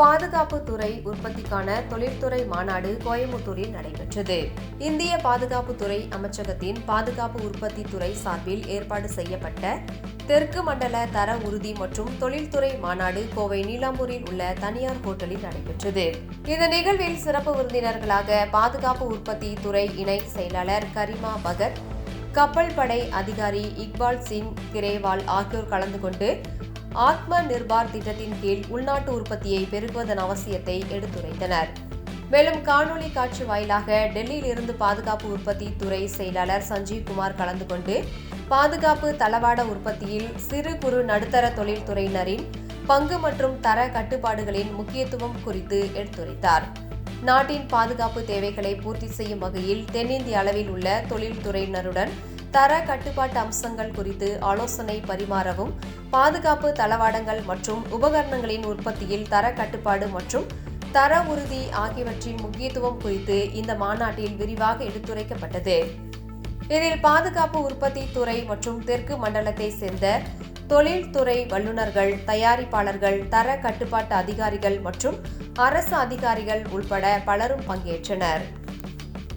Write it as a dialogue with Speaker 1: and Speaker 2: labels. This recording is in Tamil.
Speaker 1: பாதுகாப்பு துறை உற்பத்திக்கான தொழில்துறை மாநாடு கோயம்புத்தூரில் நடைபெற்றது. இந்திய பாதுகாப்பு துறை அமைச்சகத்தின் பாதுகாப்பு உற்பத்தி துறை சார்பில் ஏற்பாடு செய்யப்பட்ட தெற்கு மண்டல தர உறுதி மற்றும் தொழில்துறை மாநாடு கோவை நீலாம்பூரில் உள்ள தனியார் ஹோட்டலில் நடைபெற்றது. இந்த நிகழ்வில் சிறப்பு விருந்தினர்களாக பாதுகாப்பு உற்பத்தி துறை இணை செயலாளர் கரிமா பகத், கப்பல் படை அதிகாரி இக்பால் சிங் கிரேவால் ஆகியோர் கலந்து கொண்டு ஆத்ம நிர்பார் திட்டத்தின் கீழ் உள்நாட்டு உற்பத்தியை பெருக்குவதன் அவசியத்தை எடுத்துரைத்தனர். மேலும் காணொலி காட்சி வாயிலாக டெல்லியில் இருந்து பாதுகாப்பு உற்பத்தி துறை செயலாளர் சஞ்சீவ் குமார் கலந்து கொண்டு பாதுகாப்பு தளவாட உற்பத்தியில் சிறு குறு நடுத்தர தொழில்துறையினரின் பங்கு மற்றும் தர கட்டுப்பாடுகளின் முக்கியத்துவம் குறித்து எடுத்துரைத்தார். நாட்டின் பாதுகாப்பு தேவைகளை பூர்த்தி செய்யும் வகையில் தென்னிந்திய அளவில் உள்ள தொழில்துறையினருடன் தர கட்டுப்பாட்டு அம்சங்கள் குறித்து ஆலோசனை பரிமாறவும், பாதுகாப்பு தளவாடங்கள் மற்றும் உபகரணங்களின் உற்பத்தியில் தர கட்டுப்பாடு மற்றும் தர உறுதி ஆகியவற்றின் முக்கியத்துவம் குறித்து இந்த மாநாட்டில் விரிவாக எடுத்துரைக்கப்பட்டது. இதில் பாதுகாப்பு உற்பத்தி துறை மற்றும் தெற்கு மண்டலத்தை சேர்ந்த தொழில்துறை வல்லுநர்கள், தயாரிப்பாளர்கள், தர கட்டுப்பாட்டு அதிகாரிகள் மற்றும் அரசு அதிகாரிகள் உள்பட பலரும் பங்கேற்றனர்.